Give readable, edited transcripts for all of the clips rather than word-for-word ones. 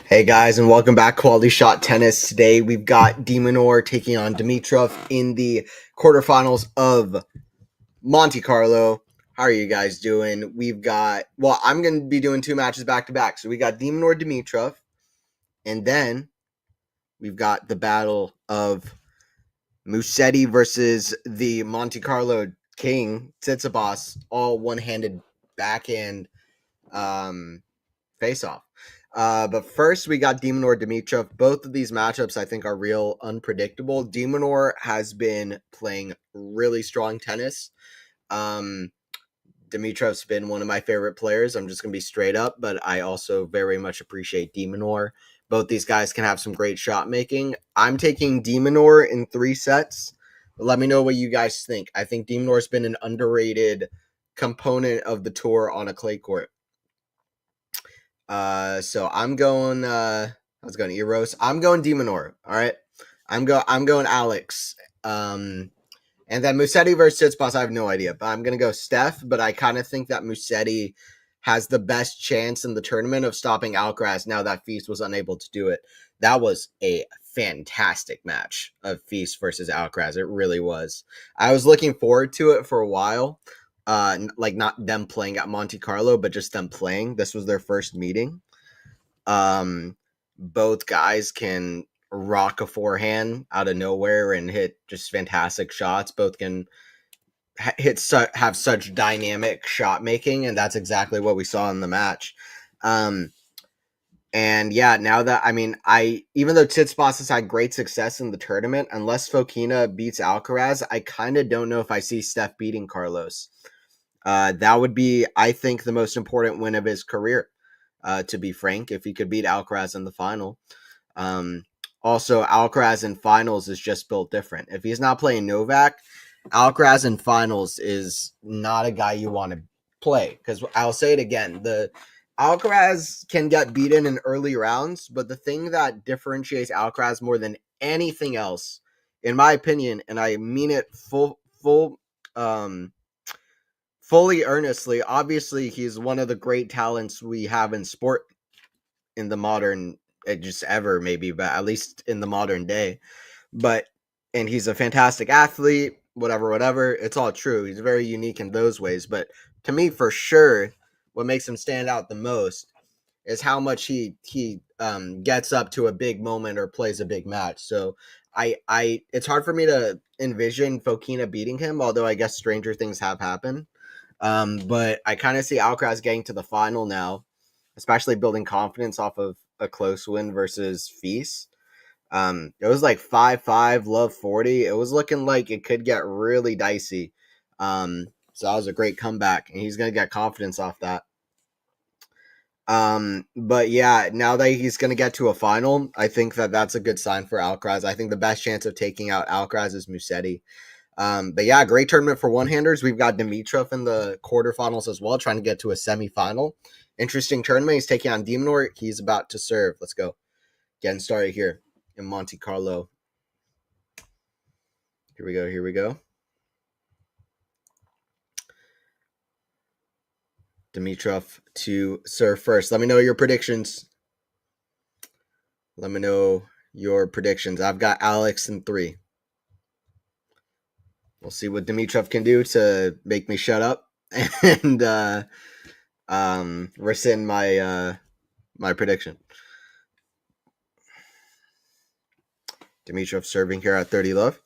Hey guys, and welcome back, Quality Shot Tennis. Today we've got Dimitrov taking on Dimitrov in the quarterfinals of Monte Carlo. How are you guys doing? I'm going to be doing two matches back to back. So we got Dimitrov Dimitrov, and then we've got the battle of Musetti versus the Monte Carlo King, Tsitsipas, all one-handed backhand face-off. But first, we got Demonor Dimitrov. Both of these matchups, I think, are real unpredictable. Demonor has been playing really strong tennis. Dimitrov's been one of my favorite players. I'm just going to be straight up, but I also very much appreciate Demonor. Both these guys can have some great shot making. I'm taking Demonor in 3 sets. Let me know what you guys think. I think Demonor's been an underrated component of the tour on a clay court. So I'm going. I was going Eros. I'm going Demonor. All right. I'm going Alex. And then Musetti versus Tsitsipas, I have no idea, but I'm gonna go Steph. But I kind of think that Musetti has the best chance in the tournament of stopping Alcaraz now that Feast was unable to do it. That was a fantastic match of Feast versus Alcaraz. It really was. I was looking forward to it for a while. Like not them playing at Monte Carlo, but just them playing. This was their first meeting. Both guys can rock a forehand out of nowhere and hit just fantastic shots. Both can have such dynamic shot making, and that's exactly what we saw in the match. And yeah, now that even though Tsitsipas has had great success in the tournament, unless Fokina beats Alcaraz, I kind of don't know if I see Steph beating Carlos. That would be, I think, the most important win of his career. To be frank, if he could beat Alcaraz in the final. Also, Alcaraz in finals is just built different. If he's not playing Novak, Alcaraz in finals is not a guy you want to play. Because I'll say it again, the Alcaraz can get beaten in early rounds, but the thing that differentiates Alcaraz more than anything else, in my opinion, and I mean it fully earnestly, obviously he's one of the great talents we have in sport in the modern, just ever maybe, but at least in the modern day. And he's a fantastic athlete, whatever. It's all true. He's very unique in those ways. But to me, for sure, what makes him stand out the most is how much he gets up to a big moment or plays a big match. So I it's hard for me to envision Fokina beating him, although I guess stranger things have happened. But I kind of see Alcaraz getting to the final now, especially building confidence off of a close win versus Feast. It was like 5-5, love 40. It was looking like it could get really dicey. So that was a great comeback, and he's going to get confidence off that. But yeah, now that he's going to get to a final, I think that that's a good sign for Alcaraz. I think the best chance of taking out Alcaraz is Musetti. But yeah, great tournament for one-handers. We've got Dimitrov in the quarterfinals as well, trying to get to a semifinal. Interesting tournament. He's taking on Demonor. He's about to serve. Let's go. Getting started here in Monte Carlo. Here we go. Dimitrov to serve first. Let me know your predictions. I've got Alex in 3. We'll see what Dimitrov can do to make me shut up and rescind my prediction. Dimitrov serving here at 30 love.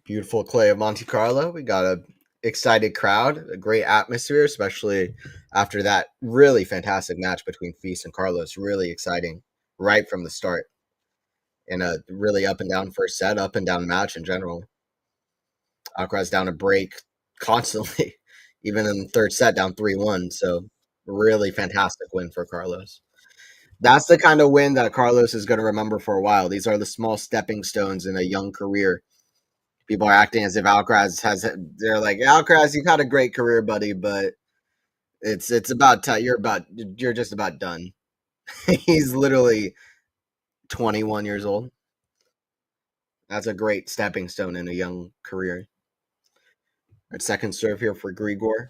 Beautiful clay of Monte Carlo. We got a excited crowd, a great atmosphere, especially after that really fantastic match between Feast and Carlos. Really exciting right from the start. In a really up and down first set, up and down match in general. Alcaraz down a break constantly, even in the third set, down 3-1. So really fantastic win for Carlos. That's the kind of win that Carlos is going to remember for a while. These are the small stepping stones in a young career. People are acting as if Alcaraz they're like, Alcaraz, you've had a great career, buddy, but it's about you're just about done. He's literally 21 years old. That's a great stepping stone in a young career. Our second serve here for Grigor.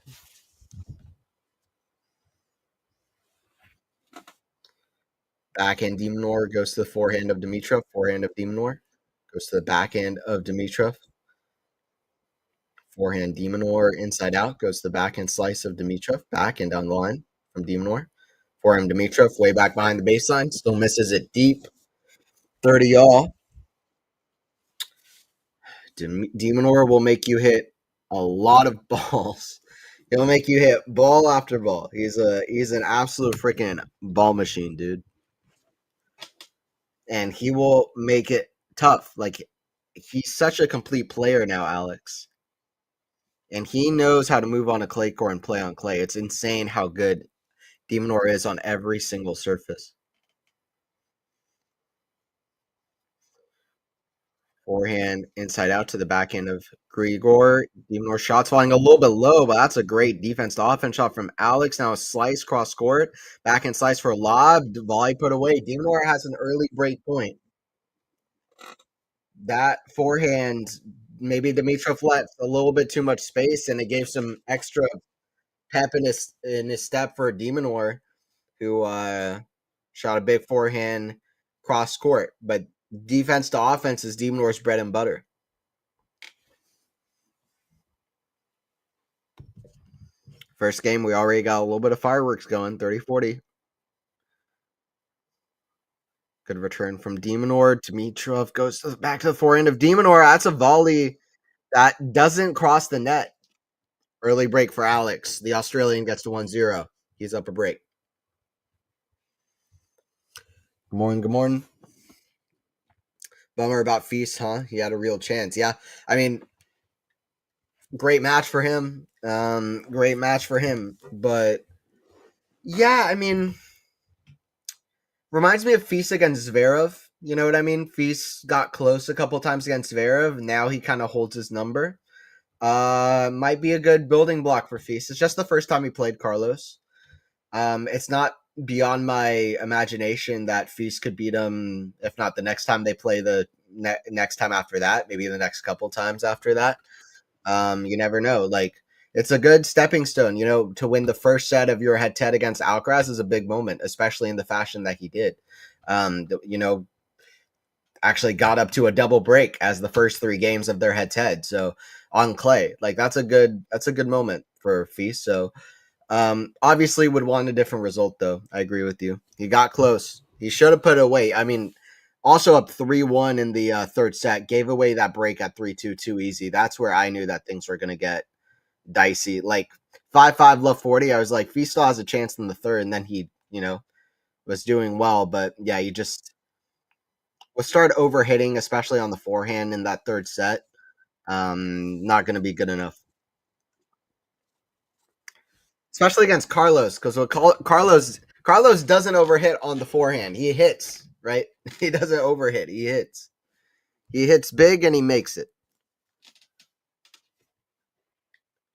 Backhand Dimitrov goes to the forehand of Dimitrov. Forehand of Dimitrov goes to the backhand of Dimitrov. Forehand Dimitrov inside out goes to the backhand slice of Dimitrov. Back and down the line from Dimitrov. Forehand Dimitrov way back behind the baseline. Still misses it deep. 30 all. Dimitrov will make you hit a lot of balls. He'll make you hit ball after ball. He's an absolute freaking ball machine, dude. And he will make it tough. Like, he's such a complete player now, Alex. And he knows how to move on a clay court and play on clay. It's insane how good Dimitrov is on every single surface. Forehand inside out to the backhand of Grigor. Dimitrov shots falling a little bit low, but that's a great defense to offense shot from Alex. Now a slice cross court. Backhand slice for a lob. Volley put away. Dimitrov has an early break point. That forehand, maybe Dimitrov left a little bit too much space, and it gave some extra pep in his step for Dimitrov, who shot a big forehand cross court. But defense to offense is Diminov's bread and butter. First game, we already got a little bit of fireworks going, 30-40. Good return from Dimitrov. Dimitrov goes back to the forehand of Dimitrov. That's a volley that doesn't cross the net. Early break for Alex. The Australian gets to 1-0. He's up a break. Good morning, good morning. Bummer about Feast, huh? He had a real chance. Yeah, I mean, great match for him. Great match for him. But, yeah, I mean, reminds me of Feast against Zverev. You know what I mean? Feast got close a couple times against Zverev. Now he kind of holds his number. Might be a good building block for Feast. It's just the first time he played Carlos. It's not beyond my imagination that Feast could beat him, if not the next time they play, the next time after that, maybe the next couple times after that. You never know. Like, it's a good stepping stone, you know, to win the first set of your head-to-head against Alcaraz is a big moment, especially in the fashion that he did. You know, actually got up to a double break as the first 3 games of their head-to-head. So on clay, like that's a good moment for Feast. So obviously would want a different result though. I agree with you. He got close. He should have put it away. I mean, also up 3-1 in the third set, gave away that break at 3-2 too easy. That's where I knew that things were going to get dicey. Like 5-5 love 40, I was like, Feast still has a chance in the third, and then he, you know, was doing well. But yeah, you just would start overhitting, especially on the forehand in that third set. Not going to be good enough. Especially against Carlos, because Carlos doesn't overhit on the forehand. He hits, right? He doesn't overhit. He hits. He hits big and he makes it.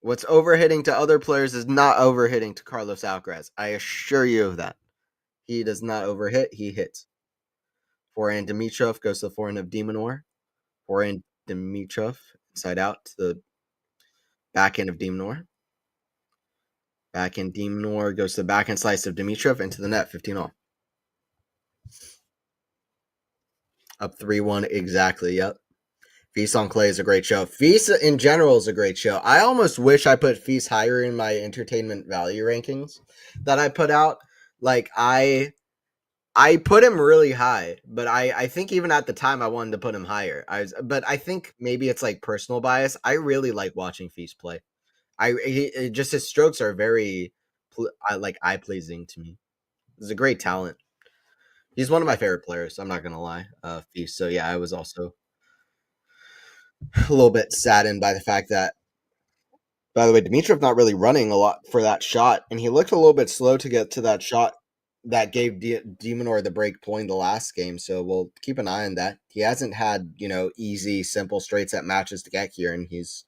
What's overhitting to other players is not overhitting to Carlos Alcaraz. I assure you of that. He does not overhit. He hits. Forehand Dimitrov goes to the forehand of Dimitrov. Forehand Dimitrov inside out to the backhand of Dimitrov. Backhand Dimitrov goes to the backhand slice of Dimitrov into the net. 15 all. Up 3-1 exactly. Yep. Feast on Clay is a great show. Feast in general is a great show. I almost wish I put Feast higher in my entertainment value rankings that I put out. Like I put him really high, but I think even at the time I wanted to put him higher. But I think maybe it's like personal bias. I really like watching Feast play. Just his strokes are very like eye pleasing to me. He's a great talent. He's one of my favorite players. I'm not gonna lie, Feast. So yeah, I was also a little bit saddened by the fact that, by the way, Dimitrov not really running a lot for that shot, and he looked a little bit slow to get to that shot that gave Demonor the break point the last game. So we'll keep an eye on that. He hasn't had, you know, easy, simple straight set matches to get here, and he's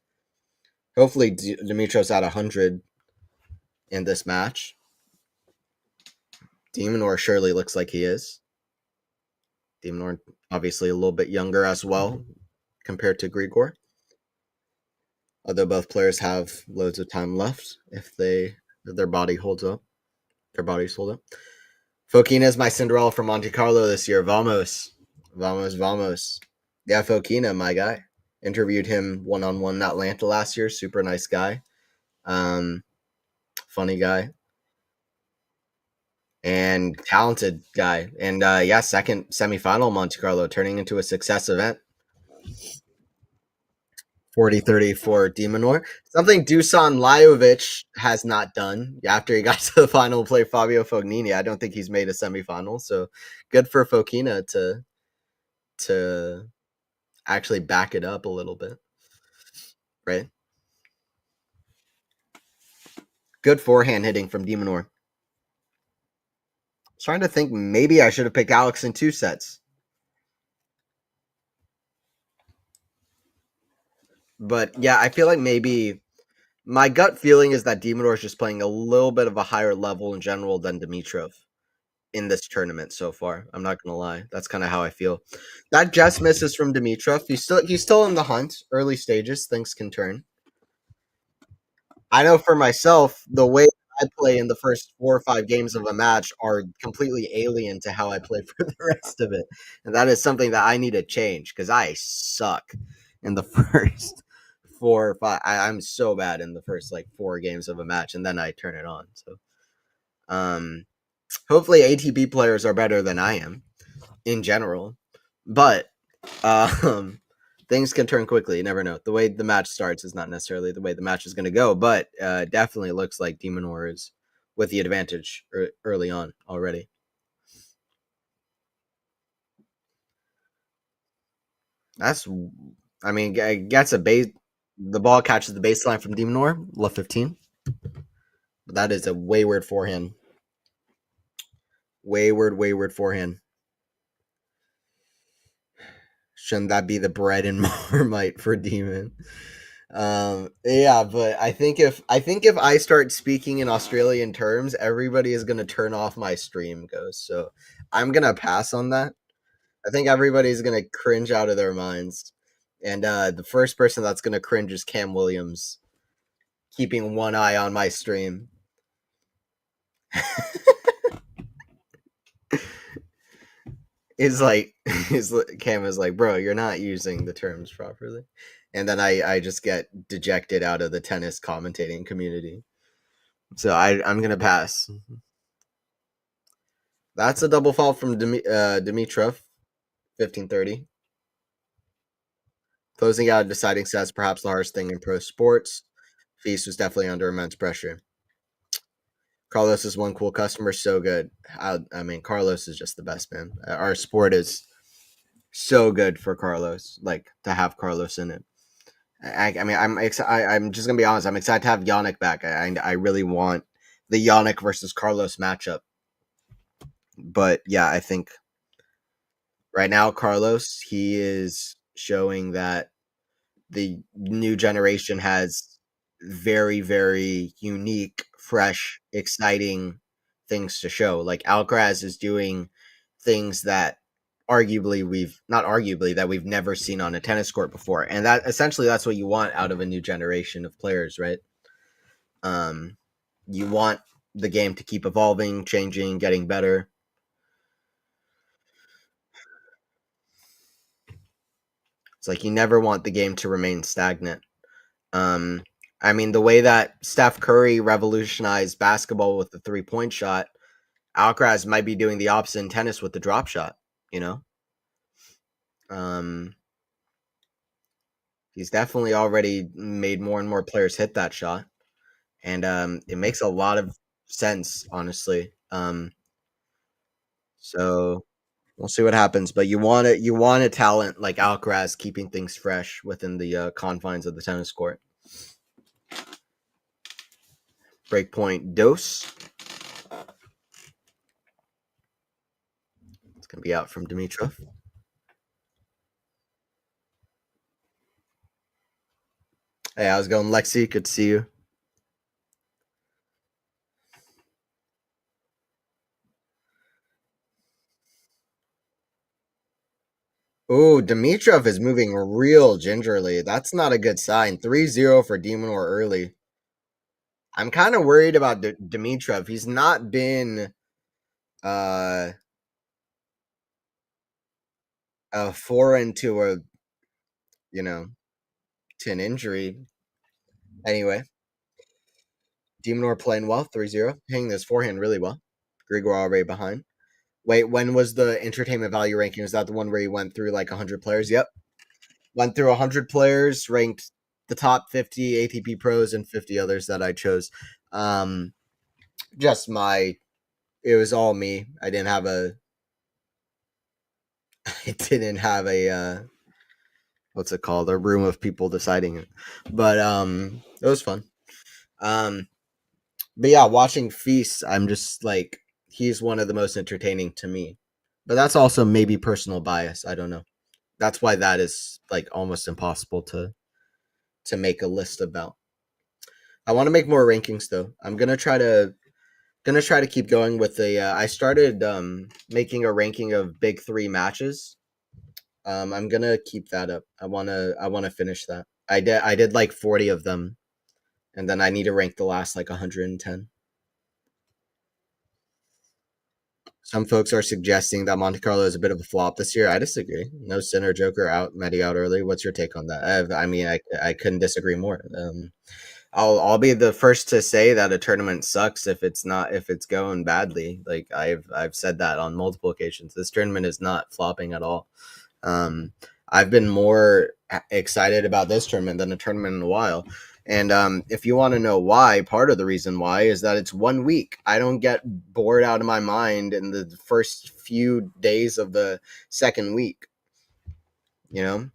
hopefully Dimitrov's at 100 in this match. Demonor surely looks like he is. Demonor obviously a little bit younger as well compared to Grigor. Although both players have loads of time left if their body holds up. Their bodies hold up. Fokina is my Cinderella from Monte Carlo this year. Vamos. Vamos, vamos. Yeah, Fokina, my guy. Interviewed him one on one in Atlanta last year. Super nice guy. Um, Funny guy. And talented guy. And yeah, second semifinal Monte Carlo, turning into a success event. 40-30 for Dimitrov. Something Dusan Lajovic has not done after he got to the final play Fabio Fognini. I don't think he's made a semifinal. So good for Fokina to actually back it up a little bit. Right? Good forehand hitting from Dimitrov. I was trying to think maybe I should have picked Alex in 2 sets. But yeah, I feel like maybe my gut feeling is that Dimitrov is just playing a little bit of a higher level in general than Dimitrov in this tournament so far. I'm not gonna lie. That's kind of how I feel. That just misses from Dimitrov. He's still in the hunt, early stages. Things can turn. I know for myself, the way I play in the first 4 or 5 games of a match are completely alien to how I play for the rest of it. And that is something that I need to change because I suck in the first 4 or 5. I'm so bad in the first like 4 games of a match, and then I turn it on. So um hopefully ATP players are better than I am in general. But um things can turn quickly. You never know. The way the match starts is not necessarily the way the match is going to go, but definitely looks like Demonor is with the advantage early on already. That's, I mean, gets a base. The ball catches the baseline from Demonor, left 15. But that is a wayward forehand. Wayward forehand. Shouldn't that be the bread and marmite for Demon? Yeah, but I think if I start speaking in Australian terms, everybody is gonna turn off my stream, Ghost. So I'm gonna pass on that. I think everybody's gonna cringe out of their minds. And the first person that's gonna cringe is Cam Williams, keeping one eye on my stream. Is like is Cam is like, bro, you're not using the terms properly. And then I just get dejected out of the tennis commentating community. So I'm gonna pass. That's a double fault from Dimitrov, 15-30. Closing out deciding sets, perhaps the hardest thing in pro sports. Feast was definitely under immense pressure. Carlos is one cool customer, so good. I mean, Carlos is just the best, man. Our sport is so good for Carlos, like to have Carlos in it. I mean, I'm just gonna be honest. I'm excited to have Yannick back. I really want the Yannick versus Carlos matchup. But yeah, I think right now Carlos he is showing that the new generation has very unique, fresh, exciting things to show. Like Alcaraz is doing things that arguably we've not arguably that we've never seen on a tennis court before. And that essentially that's what you want out of a new generation of players, right? Um you want the game to keep evolving, changing, getting better. It's like you never want the game to remain stagnant. Um, I mean, the way that Steph Curry revolutionized basketball with the 3-point shot, Alcaraz might be doing the opposite in tennis with the drop shot. You know, um, he's definitely already made more and more players hit that shot, and it makes a lot of sense, honestly. So we'll see what happens, but you want a talent like Alcaraz keeping things fresh within the confines of the tennis court. Breakpoint dose. It's gonna be out from Dimitrov. Hey, how's it going, Lexi? Good to see you. Oh, Dimitrov is moving real gingerly. That's not a good sign. 3-0 for Demonor early. I'm kind of worried about Dimitrov. He's not been Uh, a foreign to a, you know, to an injury. Anyway, Demonor playing well, 3-0, hitting this forehand really well. Grigor already behind. Wait, when was the entertainment value ranking? Is that the one where you went through like 100 players? Yep. Went through 100 players, ranked the top 50 ATP pros and 50 others that I chose. Um, just my, it was all me. I didn't have a, I didn't have a, what's it called? A room of people deciding it. But it was fun. Um, but yeah, watching Feast, I'm just like, he's one of the most entertaining to me. But that's also maybe personal bias. I don't know. That's why that is like almost impossible to make a list about. I want to make more rankings though. I'm gonna try to keep going with the. I started making a ranking of big three matches. I'm gonna keep that up. I wanna finish that. I did like 40 of them, and then I need to rank the last like 110. Some folks are suggesting that Monte Carlo is a bit of a flop this year. I disagree. No Sinner, Joker out, Medi out early. What's your take on that? I mean, I couldn't disagree more. I'll be the first to say that a tournament sucks if it's going badly. Like I've said that on multiple occasions. This tournament is not flopping at all. Um, I've been more excited about this tournament than a tournament in a while. And if you want to know why, part of the reason why is that it's 1 week. I don't get bored out of my mind in the first few days of the second week. You know,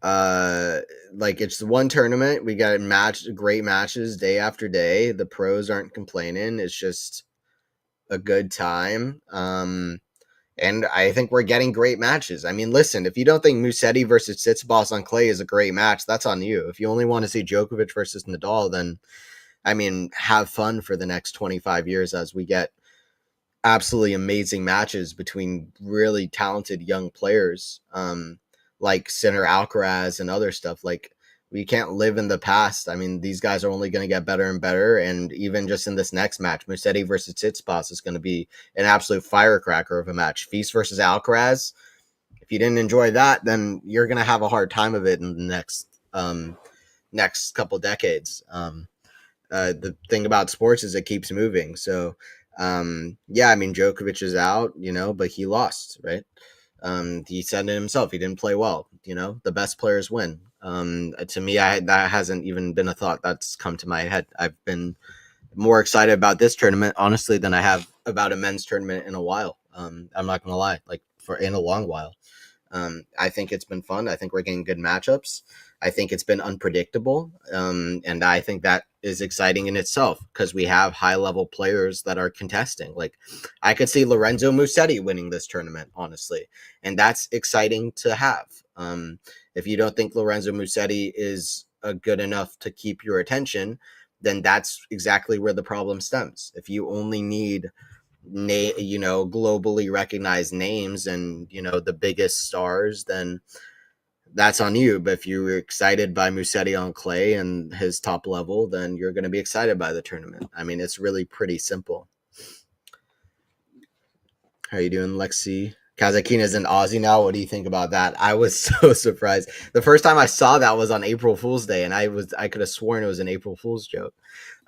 uh, like it's one tournament. We got great matches day after day. The pros aren't complaining. It's just a good time. And I think we're getting great matches. I mean, listen, if you don't think Musetti versus Tsitsipas on clay is a great match, that's on you. If you only want to see Djokovic versus Nadal, then I mean, have fun for the next 25 years as we get absolutely amazing matches between really talented young players, like Sinner Alcaraz and other stuff. Like we can't live in the past. I mean, these guys are only going to get better and better. And even just in this next match, Musetti versus Tsitsipas is going to be an absolute firecracker of a match. Feast versus Alcaraz. If you didn't enjoy that, then you're going to have a hard time of it in the next couple decades. The thing about sports is it keeps moving. So, yeah, I mean, Djokovic is out, but he lost, right? He said it himself. He didn't play well. The best players win. To me, that hasn't even been a thought that's come to my head. I've been more excited about this tournament, honestly, than I have about a men's tournament in a while. I'm not gonna lie, like for in a long while. I think it's been fun. I think we're getting good matchups. I think it's been unpredictable. And I think that is exciting in itself because we have high level players that are contesting. Like I could see Lorenzo Musetti winning this tournament, honestly. And that's exciting to have. If you don't think Lorenzo Musetti is good enough to keep your attention, then that's exactly where the problem stems. If you only need globally recognized names and the biggest stars, then that's on you. But if you're excited by Musetti on clay and his top level, then you're going to be excited by the tournament. I mean, it's really pretty simple. How are you doing, Lexi? Kazakina is an Aussie now. What do you think about that? I was so surprised. The first time I saw that was on April Fool's Day, and I could have sworn it was an April Fool's joke.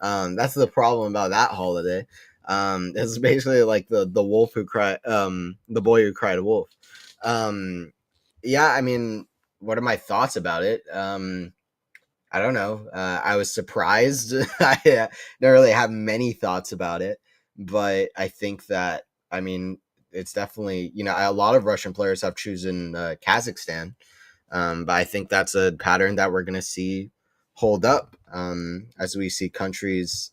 That's the problem about that holiday. It's basically like the wolf who cried, the boy who cried wolf. Yeah, I mean, what are my thoughts about it? I don't know. I was surprised. I don't really have many thoughts about it, but I think that I mean it's definitely a lot of Russian players have chosen Kazakhstan, but I think that's a pattern that we're going to see hold up as we see countries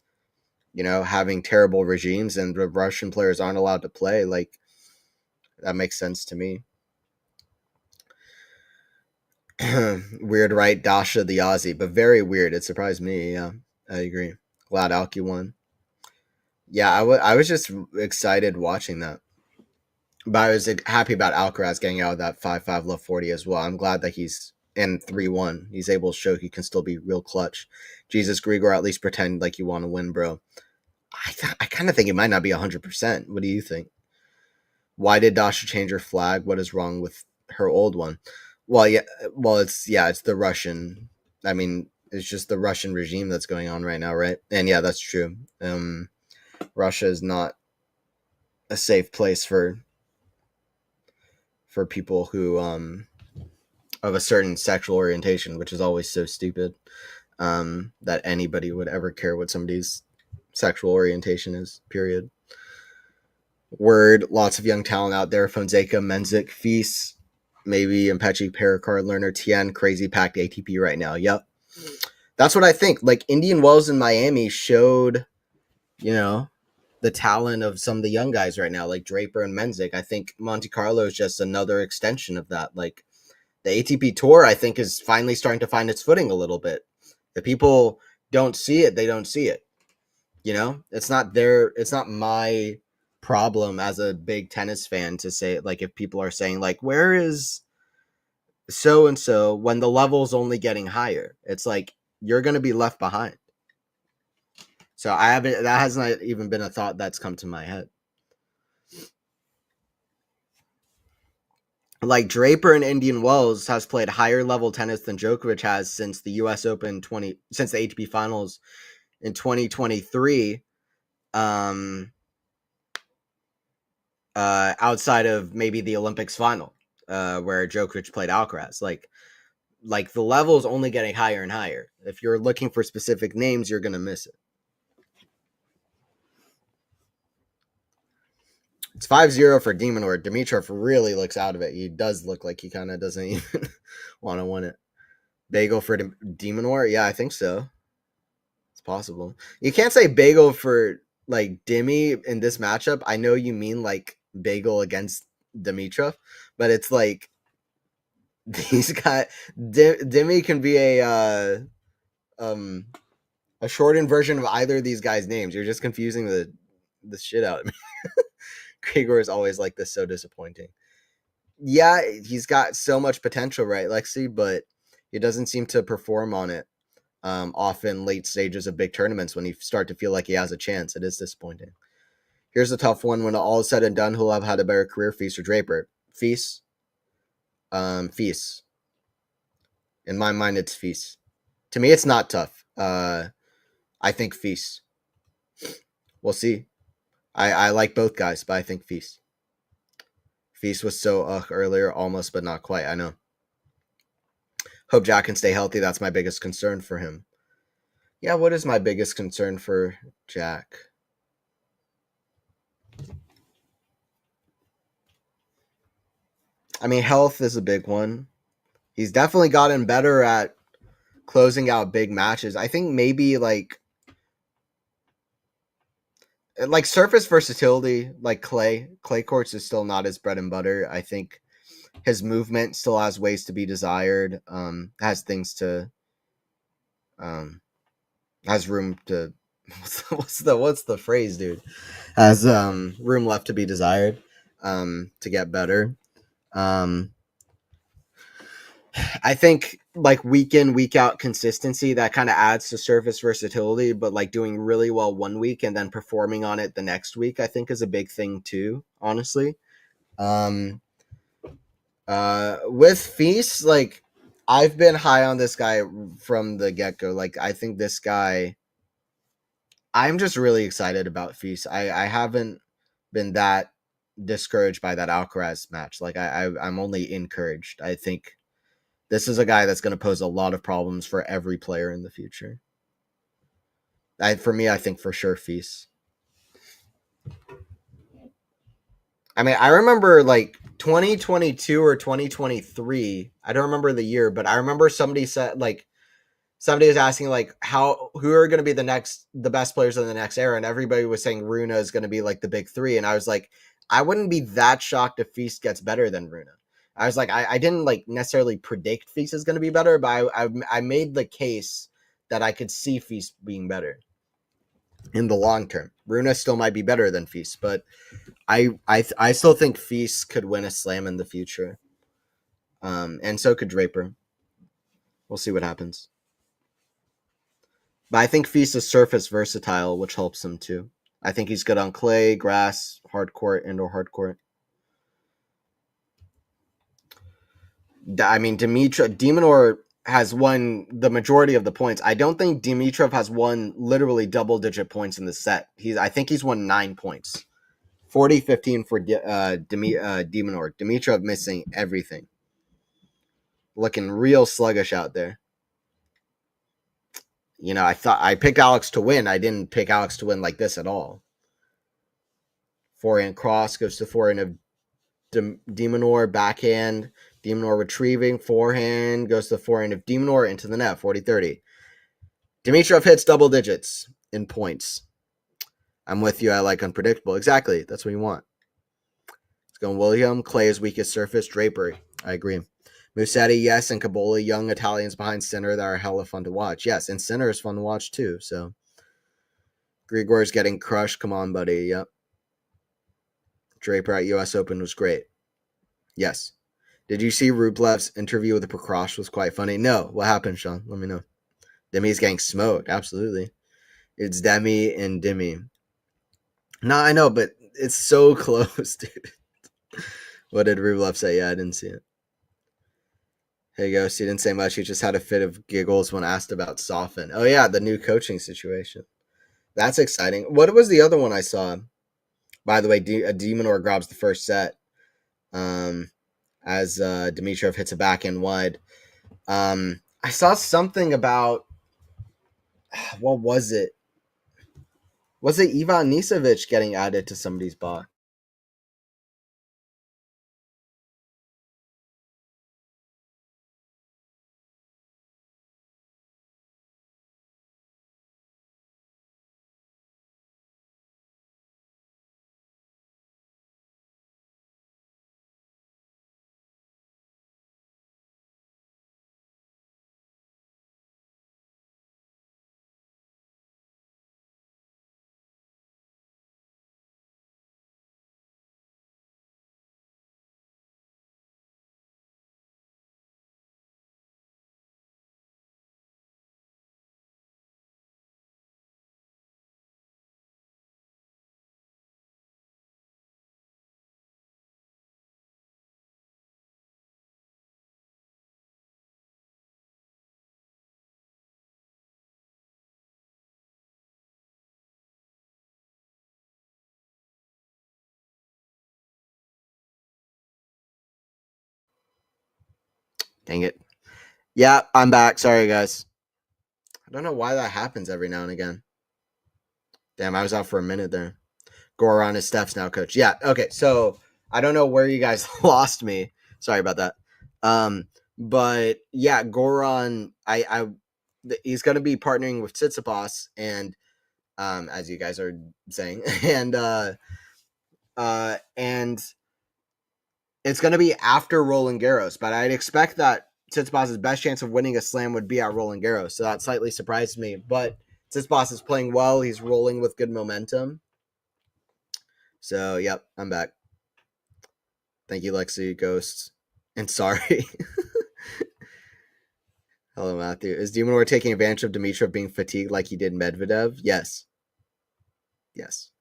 having terrible regimes and the Russian players aren't allowed to play. Like that makes sense to me. Weird, right? Dasha the Aussie, but very weird. It surprised me. Yeah, I agree. Glad Alki won. Yeah, I was just excited watching that. But I was happy about Alcaraz getting out of that 5-5 love 40 as well. I'm glad that he's in 3-1. He's able to show he can still be real clutch. Jesus Grigor, at least pretend like you want to win, bro. I kind of think it might not be 100%. What do you think? Why did Dasha change her flag? What is wrong with her old one? Well, yeah, it's the Russian. I mean, it's just the Russian regime that's going on right now, right? And yeah, that's true. Russia is not a safe place for people who of a certain sexual orientation, which is always so stupid. That anybody would ever care what somebody's sexual orientation is. Period. Word, lots of young talent out there. Fonseca, Menzik, Feast, maybe Impechi, Paracard, Learner, Tien, crazy packed ATP right now. Yep. That's what I think. Like Indian Wells in Miami showed, the talent of some of the young guys right now, like Draper and Menzik. I think Monte Carlo is just another extension of that. Like the ATP tour, I think, is finally starting to find its footing a little bit. If people don't see it, they don't see it. It's not my problem as a big tennis fan to say, like, if people are saying, like, where is so and so when the level's only getting higher, it's like you're going to be left behind. So that hasn't even been a thought that's come to my head. Like Draper and Indian Wells has played higher level tennis than Djokovic has since the US Open since the ATP finals in 2023. Outside of maybe the Olympics final, where Djokovic played Alcaraz. Like the level is only getting higher and higher. If you're looking for specific names, you're going to miss it. It's 5-0 for Dimitrov. Dimitrov really looks out of it. He does look like he kind of doesn't even want to win it. Bagel for Dimitrov? Yeah, I think so. It's possible. You can't say bagel for like Dimi in this matchup. I know you mean like bagel against Dimitrov, but it's like these guys. Dimi can be a shortened version of either of these guys' names. You're just confusing the shit out of me. Grigor is always like this, so disappointing. Yeah, he's got so much potential, right, Lexi? But he doesn't seem to perform on it. Often late stages of big tournaments when you start to feel like he has a chance. It is disappointing. Here's a tough one. When all is said and done, who'll have had a better career, Feast or Draper? Feast. Feast. In my mind, it's Feast. To me, it's not tough. I think Feast. We'll see. I like both guys, but I think Feast. Feast was so earlier, almost, but not quite. I know. Hope Jack can stay healthy. That's my biggest concern for him. Yeah, what is my biggest concern for Jack? I mean, health is a big one. He's definitely gotten better at closing out big matches. I think maybe like surface versatility, like clay courts is still not his bread and butter. I think his movement still has ways to be desired. Has things to, has room to. What's the phrase, dude? Has room left to be desired. To get better. I think like week in, week out consistency that kind of adds to surface versatility, but like doing really well one week and then performing on it the next week, I think is a big thing too, honestly. With Feast, like I've been high on this guy from the get-go. Like I think this guy, I'm just really excited about Feast. I haven't been that discouraged by that Alcaraz match. Like I'm only encouraged. I think this is a guy that's going to pose a lot of problems for every player in the future. For me, I think for sure Feast. I mean, I remember like 2022 or 2023. I don't remember the year, but I remember somebody said like somebody was asking like who are going to be the best players in the next era, and everybody was saying Rune is going to be like the big three, and I was like, I wouldn't be that shocked if Feast gets better than Rune. I was like, I didn't like necessarily predict Feast is going to be better, but I made the case that I could see Feast being better in the long term. Rune still might be better than Feast, but I still think Feast could win a slam in the future. And so could Draper. We'll see what happens. But I think Feast is surface versatile, which helps him too. I think he's good on clay, grass, hard court, indoor hard court. I mean, Dimitrov has won the majority of the points. I don't think Dimitrov has won literally double-digit points in the set. I think he's won 9 points. 40-15 for Dimitrov. Dimitrov missing everything. Looking real sluggish out there. You know, I thought I picked Alex to win. I didn't pick Alex to win like this at all. Forehand cross goes to forehand of Dimitrov, backhand. Dimitrov retrieving, forehand goes to forehand of Dimitrov into the net, 40-30. Dimitrov hits double digits in points. I'm with you. I like unpredictable. Exactly. That's what you want. It's going William. Clay is weakest surface. Drapery. I agree. Musetti, yes, and Caboli, young Italians behind center that are hella fun to watch. Yes, and center is fun to watch too. So Grigor's getting crushed. Come on, buddy. Yep. Draper at U.S. Open was great. Yes. Did you see Rublev's interview with the Prakash was quite funny? No. What happened, Sean? Let me know. Demi's getting smoked. Absolutely. It's Demi and Demi. No, I know, but it's so close, dude. What did Rublev say? Yeah, I didn't see it. Here you go. So he didn't say much. He just had a fit of giggles when asked about Soften. Oh, yeah, the new coaching situation. That's exciting. What was the other one I saw? By the way, Dimitrov grabs the first set as Dimitrov hits a backhand wide. I saw something about, what was it? Was it Ivan Nisevich getting added to somebody's box? Dang it. Yeah, I'm back. Sorry, guys. I don't know why that happens every now and again. Damn, I was out for a minute there. Goran is Steph's now coach. Yeah, okay. So I don't know where you guys lost me. Sorry about that. But yeah, Goran, he's going to be partnering with Tsitsipas, and as you guys are saying, and it's going to be after Roland Garros. But I'd expect that Tsitsipas' best chance of winning a slam would be at Roland Garros. So that slightly surprised me. But Tsitsipas is playing well. He's rolling with good momentum. So, yep, I'm back. Thank you, Lexi, Ghosts. And sorry. Hello, Matthew. Is Dimitrov taking advantage of Dimitrov being fatigued like he did Medvedev? Yes. Yes.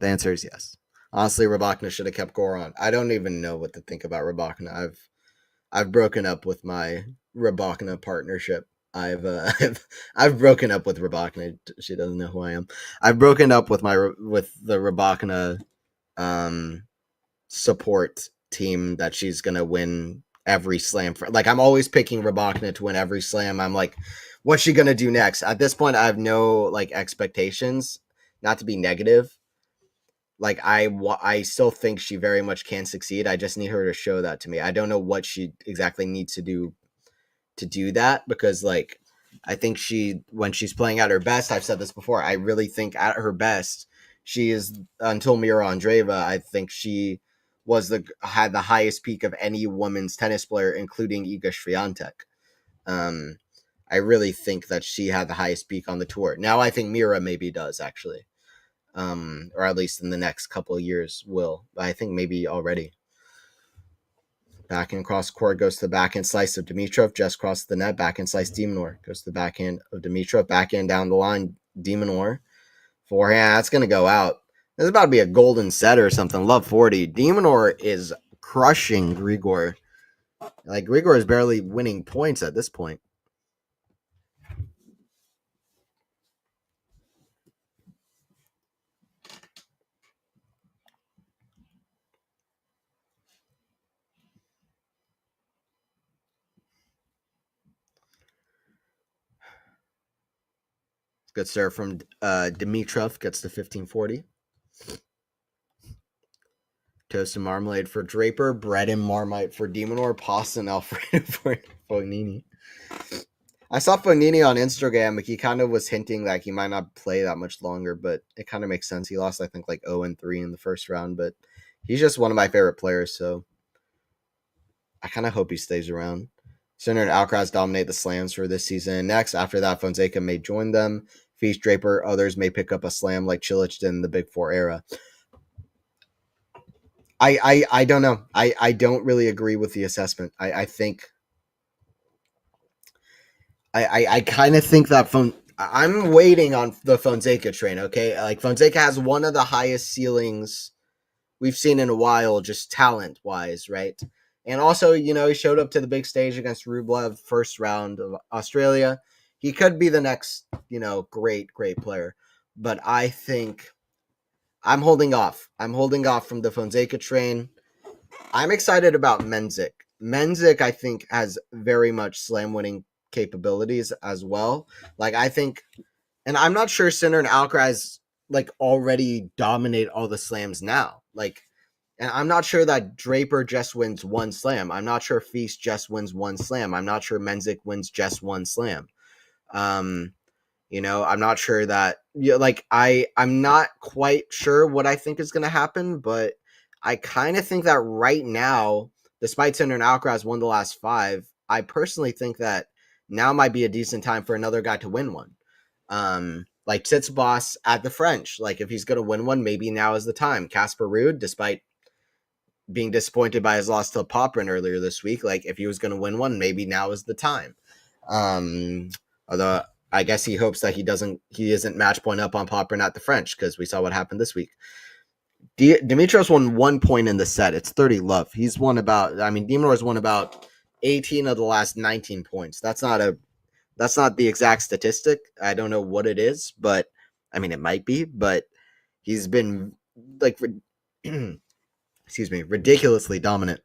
The answer is yes. Honestly, Rybakina should have kept Goran. I don't even know what to think about Rybakina. I've broken up with my Rybakina partnership. I've broken up with Rybakina. She doesn't know who I am. I've broken up with the Rybakina support team that she's gonna win every slam for. Like, I'm always picking Rybakina to win every slam. I'm like, what's she gonna do next? At this point, I have no like expectations. Not to be negative. Like, I still think she very much can succeed. I just need her to show that to me. I don't know what she exactly needs to do that, because like, I think when she's playing at her best, I've said this before, I really think at her best, she is, until Mira Andreeva, I think she had the highest peak of any women's tennis player, including Iga Swiatek. I really think that she had the highest peak on the tour. Now I think Mira maybe does, actually. Or at least in the next couple of years will. But I think maybe already. Backhand cross court goes to the backhand slice of Dimitrov, just crossed the net. Backhand slice Dimitrov goes to the backhand of Dimitrov. Backhand down the line, Dimitrov. Forehand, that's going to go out. This is about to be a golden set or something. Love 40. Demonor is crushing Grigor. Like, Grigor is barely winning points at this point. Good serve from Dimitrov. Gets to 1540. Toast and marmalade for Draper. Bread and Marmite for Demonor. Pasta and Alfredo for Fognini. I saw Fognini on Instagram. Like, he kind of was hinting that he might not play that much longer, but it kind of makes sense. He lost, I think, like 0-3 in the first round, but he's just one of my favorite players, so I kind of hope he stays around. Sinner and Alcaraz dominate the slams for this season. Next, after that, Fonseca may join them. Feast, Draper, others may pick up a slam like Cilic did in the Big Four era. I don't know. I don't really agree with the assessment. I think I kind of think that I'm waiting on the Fonseca train, okay? Like, Fonseca has one of the highest ceilings we've seen in a while, just talent-wise, right? And also, he showed up to the big stage against Rublev, first round of Australia. He could be the next, great player. But I think I'm holding off. I'm holding off from the Fonseca train. I'm excited about Menzik. Menzik, I think, has very much slam-winning capabilities as well. Like, I think, and I'm not sure Sinner and Alcaraz like already dominate all the slams now. Like, and I'm not sure that Draper just wins one slam. I'm not sure Feast just wins one slam. I'm not sure Menzik wins just one slam. I'm not sure that, I'm not quite sure what I think is going to happen, but I kind of think that right now, despite Sinner and Alcaraz won the last 5, I personally think that now might be a decent time for another guy to win one. Like Tsitsipas at the French. Like, if he's going to win one, maybe now is the time. Casper Ruud, despite being disappointed by his loss to Poprin earlier this week, like, if he was going to win one, maybe now is the time. Although I guess he hopes that he isn't match point up on Poprin at the French, because we saw what happened this week. Dimitrov's won 1 point in the set. It's 30 love. He's won Dimitrov won about 18 of the last 19 points. That's not the exact statistic. I don't know what it is, but it might be, but he's been like ridiculously dominant.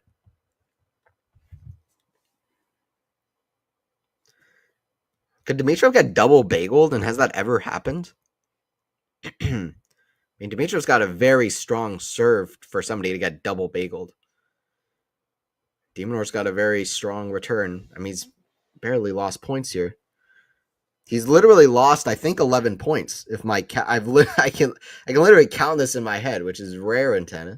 Could Dimitrov get double bageled, and has that ever happened? Dimitrov's got a very strong serve for somebody to get double bageled. Demonor's got a very strong return. He's barely lost points here. He's literally lost, I think, 11 points. If I can literally count this in my head, which is rare in tennis.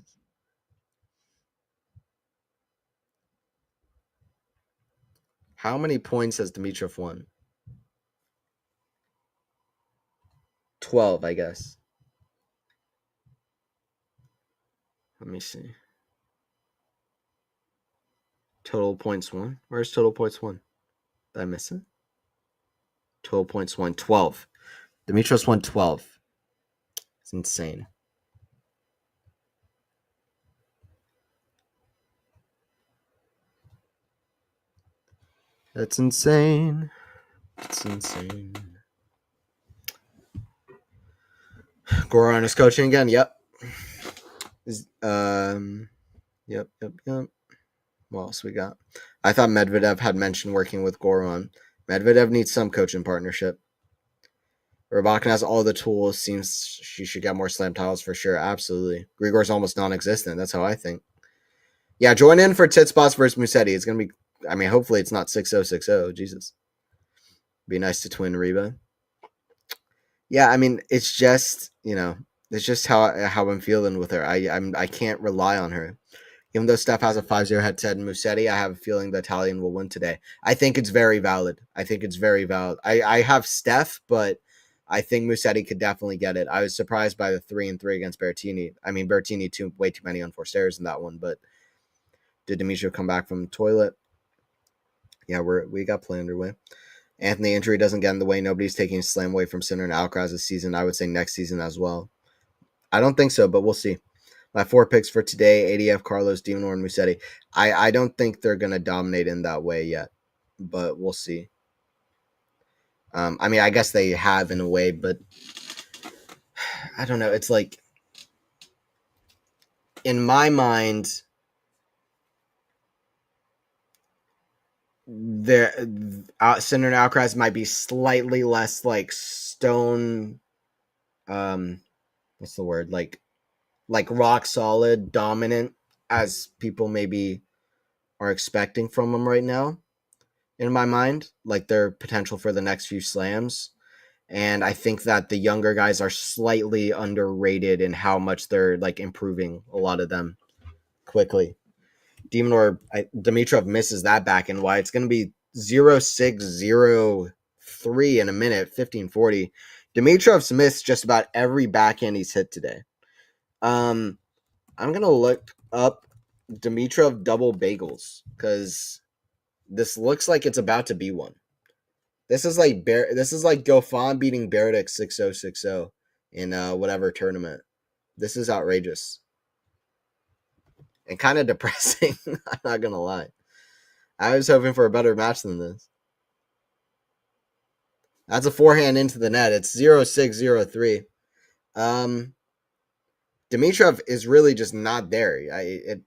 How many points has Dimitrov won? 12, I guess. Let me see. Total points won. Where's total points won? Did I miss it? Total points won 12. Dimitrov won 12. It's insane. That's insane. It's insane. Goran is coaching again. Yep. Yep. What else we got? I thought Medvedev had mentioned working with Goran. Medvedev needs some coaching partnership. Rybakina has all the tools. Seems she should get more slam titles for sure. Absolutely. Grigor's almost non-existent. That's how I think. Yeah, join in for Tsitsipas versus Musetti. It's going to be, hopefully it's not 6-0, 6-0. Jesus. Be nice to twin Reba. Yeah, it's just, it's just how I'm feeling with her. I can't rely on her. Even though Steph has a 5-0 head-to-head in Musetti, I have a feeling the Italian will win today. I think it's very valid. I have Steph, but I think Musetti could definitely get it. I was surprised by the 3-3 against Berrettini. Berrettini, way too many unforced errors in that one, but did Dimitrov come back from the toilet? Yeah, we got play underway. Anthony injury doesn't get in the way. Nobody's taking a slam away from Sinner and Alcaraz this season. I would say next season as well. I don't think so, but we'll see. My 4 picks for today: ADF, Carlos, Demonor, and Musetti. I don't think they're going to dominate in that way yet, but we'll see. I mean, I guess they have in a way, but I don't know. It's like, in my mind, there Sinner and Alcaraz might be slightly less like stone. What's the word? Like rock solid, dominant as people maybe are expecting from them right now. In my mind, like their potential for the next few slams. And I think that the younger guys are slightly underrated in how much they're like improving, a lot of them quickly. Dimitrov misses that back and why it's going to be 0-6-0-3 in a minute, 15:40. Dimitrov's missed just about every backhand he's hit today. I'm going to look up Dimitrov double bagels because this looks like it's about to be one. This is like Goffin beating Berdick 6-0, 6-0 in whatever tournament. This is outrageous and kind of depressing. I'm not gonna lie. I was hoping for a better match than this. That's a forehand into the net. It's 0-6-0-3. Dimitrov is really just not there.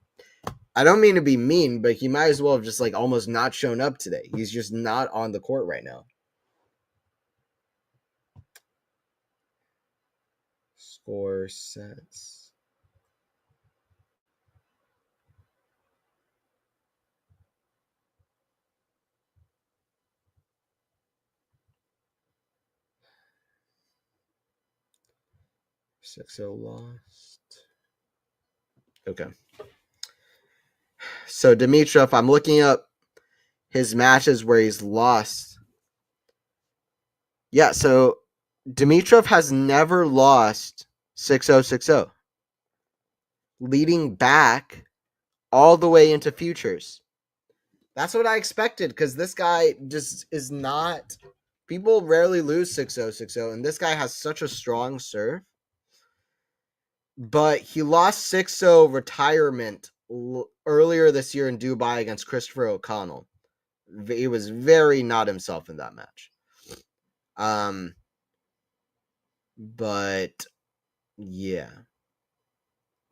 I don't mean to be mean, but he might as well have just like almost not shown up today. He's just not on the court right now. Score sets. So lost. Okay. So Dimitrov, I'm looking up his matches where he's lost. Yeah, so Dimitrov has never lost 6-0, 6-0, leading back all the way into futures. That's what I expected because this guy just is not. People rarely lose 6-0, 6-0, and this guy has such a strong serve. But he lost 6-0 retirement earlier this year in Dubai against Christopher O'Connell. He was very not himself in that match. But yeah.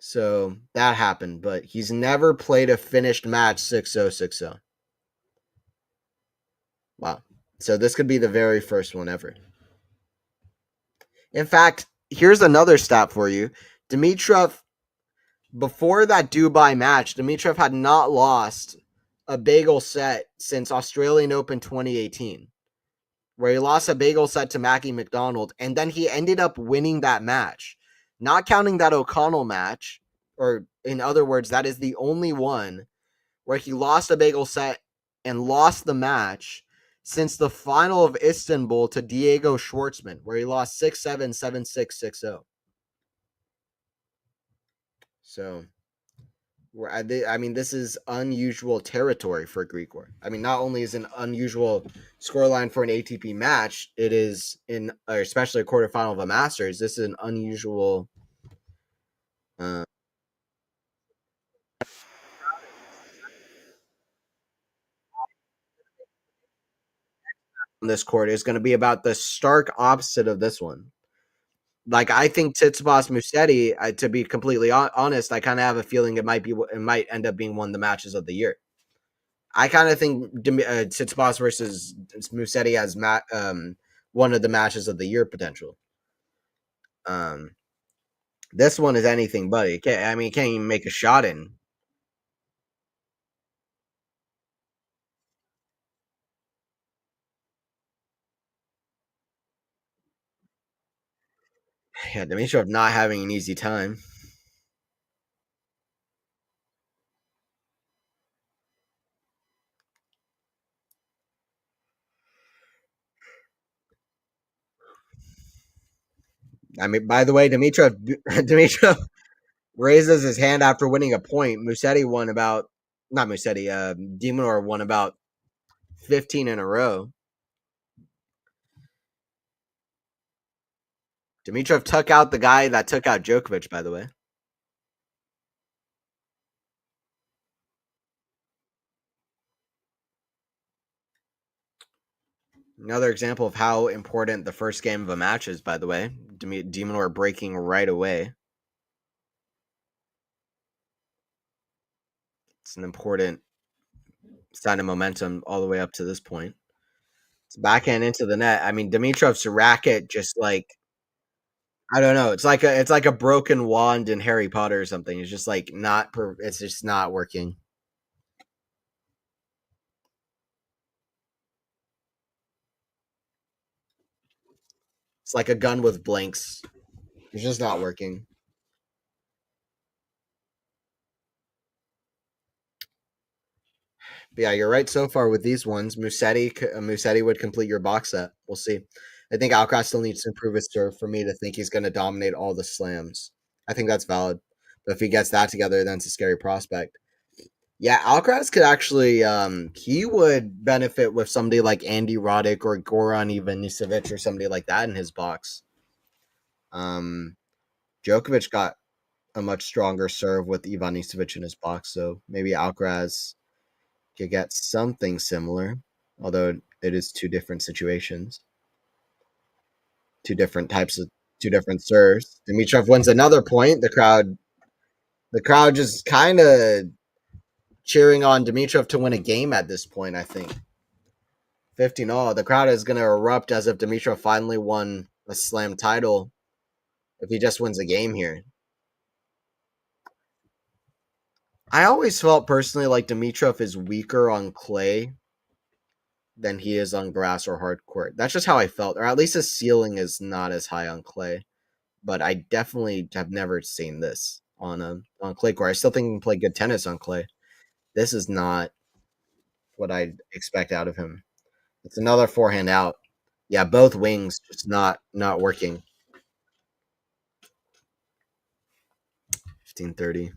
So that happened, but he's never played a finished match 6-0, 6-0. Wow. So this could be the very first one ever. In fact, here's another stat for you. Dimitrov, before that Dubai match, Dimitrov had not lost a bagel set since Australian Open 2018, where he lost a bagel set to Mackie McDonald, and then he ended up winning that match. Not counting that O'Connell match, or in other words, that is the only one where he lost a bagel set and lost the match since the final of Istanbul to Diego Schwartzman, where he lost 6-7, 7-6, 6-0. So, I mean, this is unusual territory for Greek war. I mean, not only is an unusual scoreline for an ATP match, it is especially a quarterfinal of a Masters. This is an unusual. This court is going to be about the stark opposite of this one. Like I think Tsitsipas Musetti, to be completely honest, I kind of have a feeling it might end up being one of the matches of the year. I kind of think Tsitsipas versus Musetti has one of the matches of the year potential. This one is anything but. He can't even make a shot in. Yeah, Dimitrov not having an easy time. I mean, by the way, Dimitrov raises his hand after winning a point. Musetti won about not Musetti. Demonor won about 15 in a row. Dimitrov took out the guy that took out Djokovic, by the way. Another example of how important the first game of a match is, by the way. De breaking right away. It's an important sign of momentum all the way up to this point. It's backhand into the net. I mean, Dimitrov's racket just like I don't know. It's like a broken wand in Harry Potter or something. It's just like not. It's just not working. It's like a gun with blanks. It's just not working. But yeah, you're right so far with these ones. Musetti would complete your box set. We'll see. I think Alcaraz still needs to improve his serve for me to think he's going to dominate all the slams. I think that's valid. But if he gets that together, then it's a scary prospect. Yeah, Alcaraz could actually he would benefit with somebody like Andy Roddick or Goran Ivanisevic or somebody like that in his box. Um Djokovic got a much stronger serve with Ivanisevic in his box, so maybe Alcaraz could get something similar, although it is two different situations, two different serves. Dimitrov wins another point. The crowd just kind of cheering on Dimitrov to win a game at this point, I think. 15 all. The crowd is going to erupt as if Dimitrov finally won a slam title if he just wins a game here. I always felt personally like Dimitrov is weaker on clay than he is on grass or hard court. That's just how I felt, or at least his ceiling is not as high on clay. But I definitely have never seen this on clay court. I still think he can play good tennis on clay. This is not what I expect out of him. It's another forehand out. Yeah, both wings just not working. 15-30.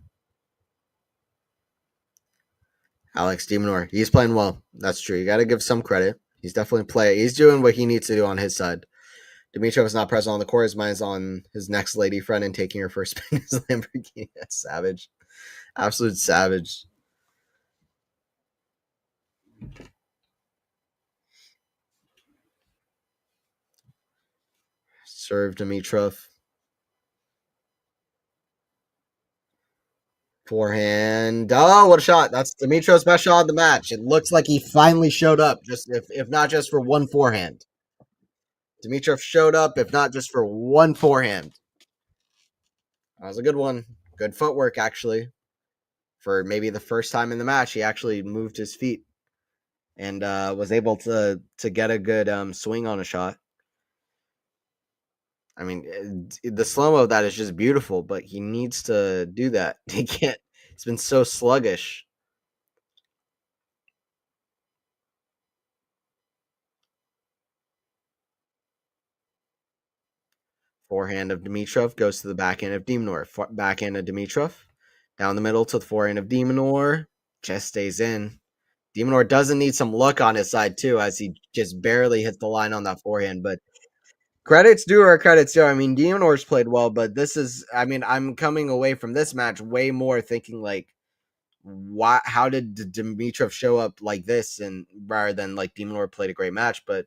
Alex de Minaur, he's playing well. That's true. You got to give some credit. He's definitely playing. He's doing what he needs to do on his side. Dimitrov is not present on the court. His mind is on his next lady friend and taking her for a spin in his Lamborghini. That's savage. Absolute savage. Serve Dimitrov. Forehand. Oh, what a shot. That's Dimitrov's best shot of the match. It looks like he finally showed up, just if not just for one forehand. Dimitrov showed up, if not just for one forehand. That was a good one. Good footwork, actually. For maybe the first time in the match, he actually moved his feet and was able to get a good swing on a shot. I mean, the slow mo of that is just beautiful, but he needs to do that. He can't. He's been so sluggish. Forehand of Dimitrov goes to the backhand of de Minaur. Backhand of Dimitrov. Down the middle to the forehand of de Minaur. Just stays in. De Minaur doesn't need some luck on his side, too, as he just barely hits the line on that forehand. But credits due or credits due. I mean, de Minaur's played well, but this is, I mean, I'm coming away from this match way more thinking like, why? How did Dimitrov show up like this, and rather than like de Minaur played a great match? But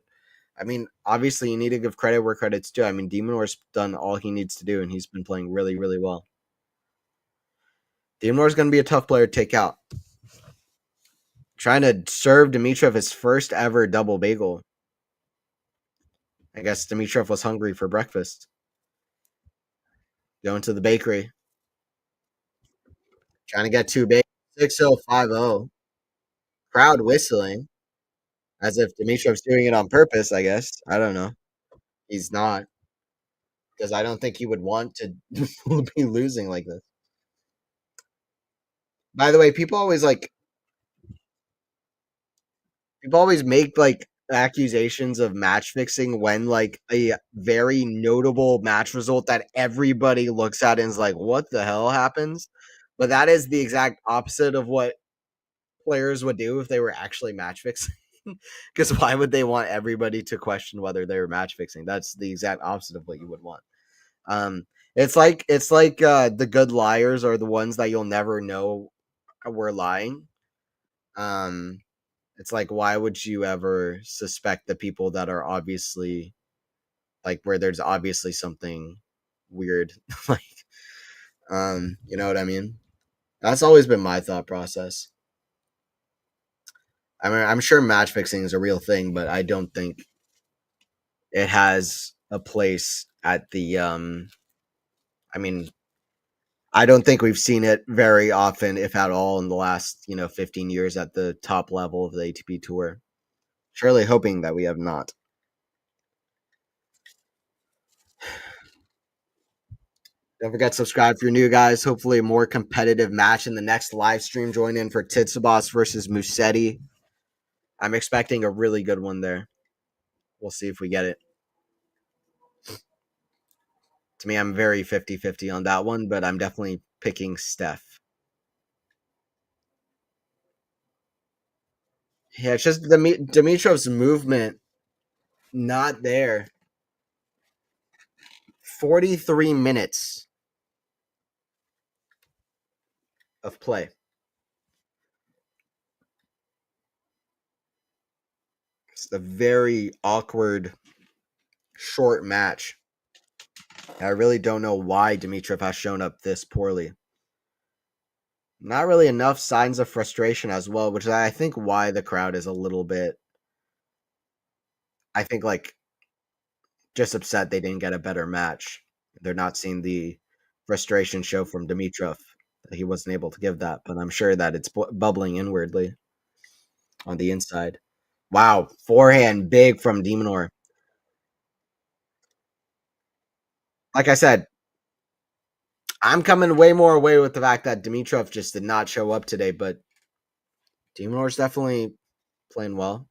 I mean, obviously, you need to give credit where credit's due. I mean, de Minaur's done all he needs to do, and he's been playing really, really well. De Minaur's going to be a tough player to take out. Trying to serve Dimitrov his first ever double bagel. I guess Dimitrov was hungry for breakfast. Going to the bakery. Trying to get two bagels. 6050. Crowd whistling. As if Dimitrov's doing it on purpose, I guess. I don't know. He's not. Because I don't think he would want to be losing like this. By the way, people always make like accusations of match fixing when like a very notable match result that everybody looks at and is like, what the hell happens? But that is the exact opposite of what players would do if they were actually match fixing. Because why would they want everybody to question whether they were match fixing? That's the exact opposite of what you would want. Um, it's like the good liars are the ones that you'll never know were lying. Um, it's like, why would you ever suspect the people that are obviously like where there's obviously something weird? Like, you know what I mean? That's always been my thought process. I mean, I'm sure match fixing is a real thing, but I don't think it has a place at the I mean, I don't think we've seen it very often, if at all, in the last, 15 years at the top level of the ATP tour. Surely hoping that we have not. Don't forget to subscribe if you're new, guys. Hopefully, a more competitive match in the next live stream. Join in for Tsitsipas versus Musetti. I'm expecting a really good one there. We'll see if we get it. To me, I'm very 50-50 on that one, but I'm definitely picking Steph. Yeah, it's just Dimitrov's movement not there. 43 minutes of play. It's a very awkward, short match. I really don't know why Dimitrov has shown up this poorly. Not really enough signs of frustration as well, which is I think why the crowd is a little bit, I think, like, just upset they didn't get a better match. They're not seeing the frustration show from Dimitrov. He wasn't able to give that, but I'm sure that it's bubbling inwardly on the inside. Wow, forehand big from Demonor. Like I said, I'm coming way more away with the fact that Dimitrov just did not show up today, but Demonor's definitely playing well.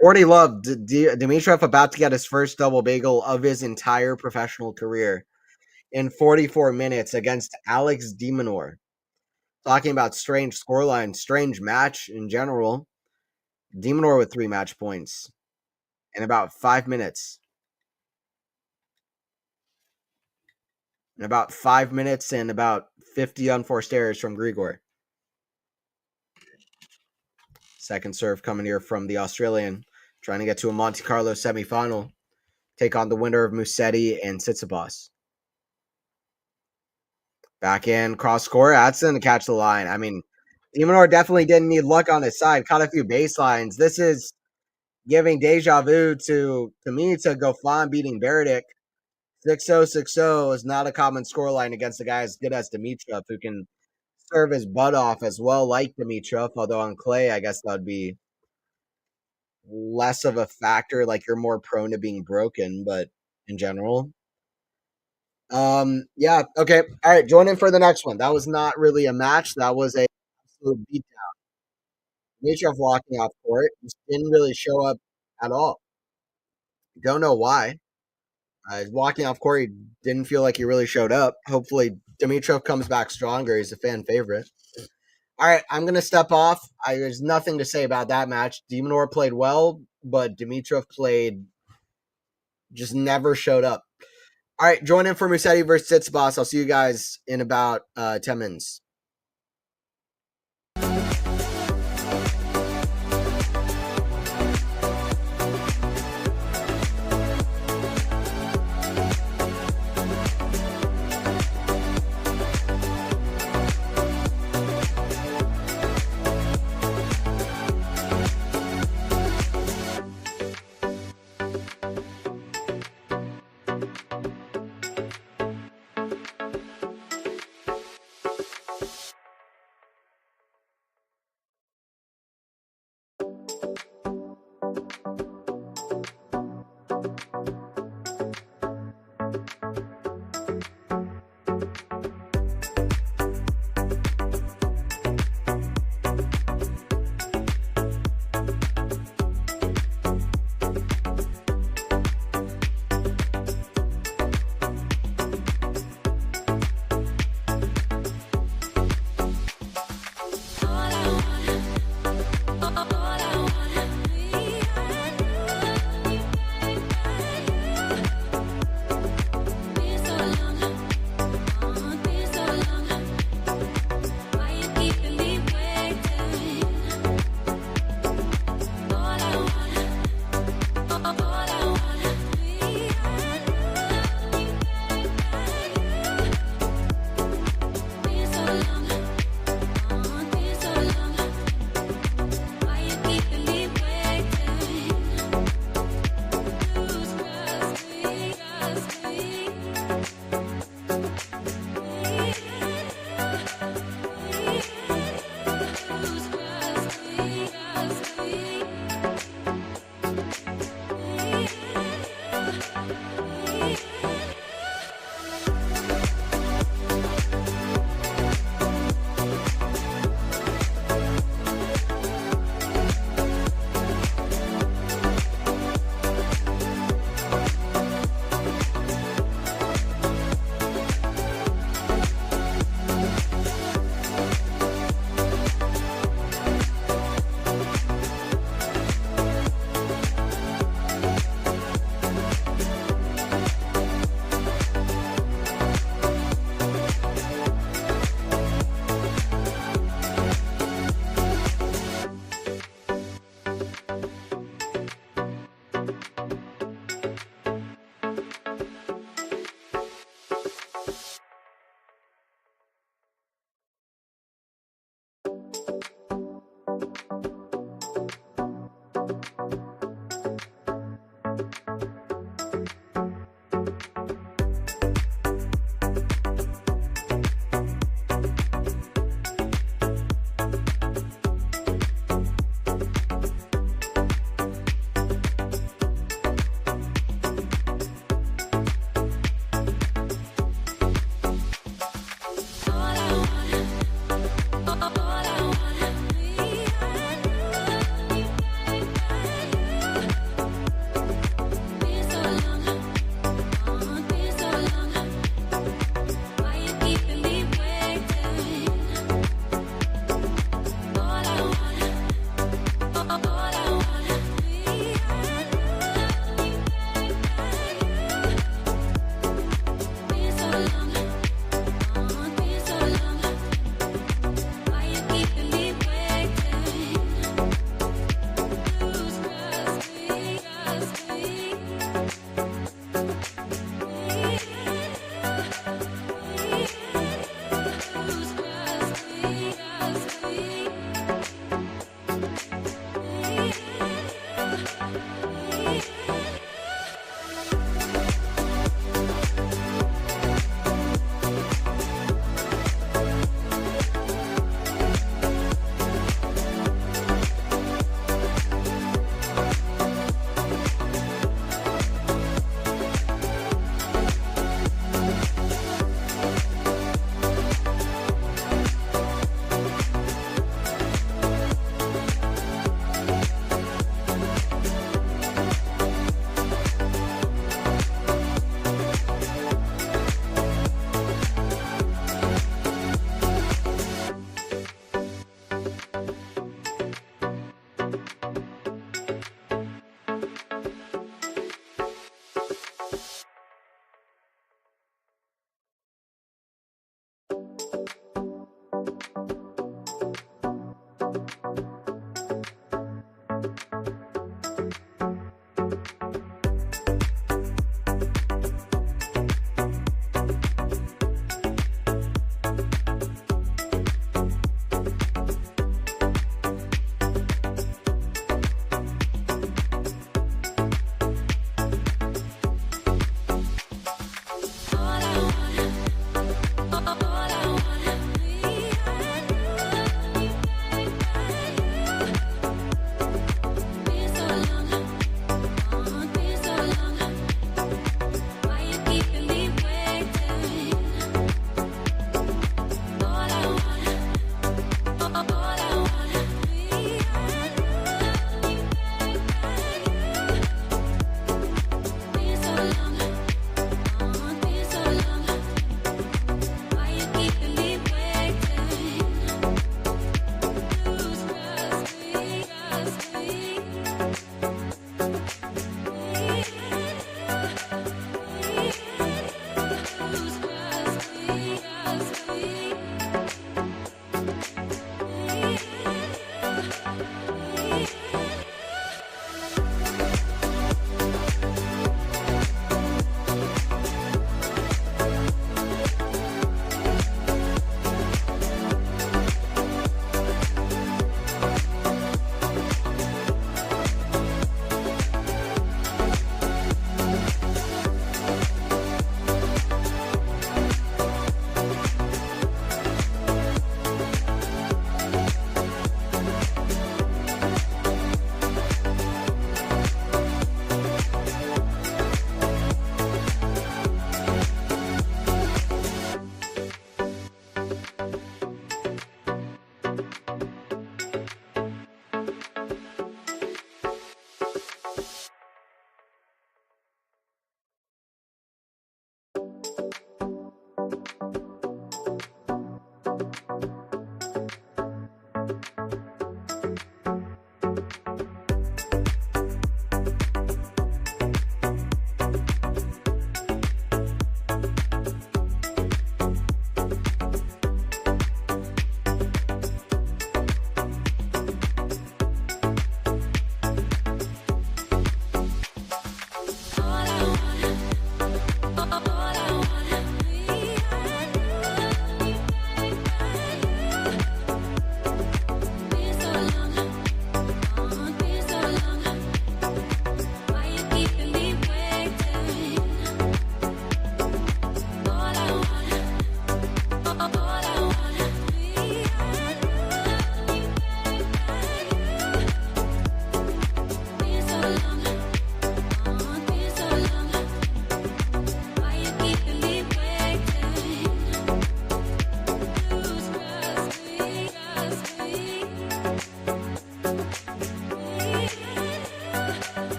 40 love. Dimitrov about to get his first double bagel of his entire professional career in 44 minutes against Alex Demonor. Talking about strange scoreline, strange match in general. Demonor with 3 match points in about 5 minutes. In about 5 minutes and about 50 unforced errors from Grigor. Second serve coming here from the Australian, trying to get to a Monte Carlo semifinal. Take on the winner of Musetti and Tsitsipas. Backhand cross score. That's going to catch the line. I mean, Demonor definitely didn't need luck on his side. Caught a few baselines. This is giving deja vu to me to Goffin beating Beredic. 6-0, 6-0 is not a common scoreline against a guy as good as Dimitrov, who can serve his butt off as well, like Dimitrov. Although on clay, I guess that would be less of a factor. Like, you're more prone to being broken, but in general. Yeah, okay. All right, join in for the next one. That was not really a match. That was a absolute beat. Dimitrov walking off court just didn't really show up at all. Don't know why. Walking off court, he didn't feel like he really showed up. Hopefully, Dimitrov comes back stronger. He's a fan favorite. All right, I'm going to step off. There's nothing to say about that match. Demonor played well, but Dimitrov played, just never showed up. All right, join in for Musetti versus Tsitsipas. I'll see you guys in about 10 minutes.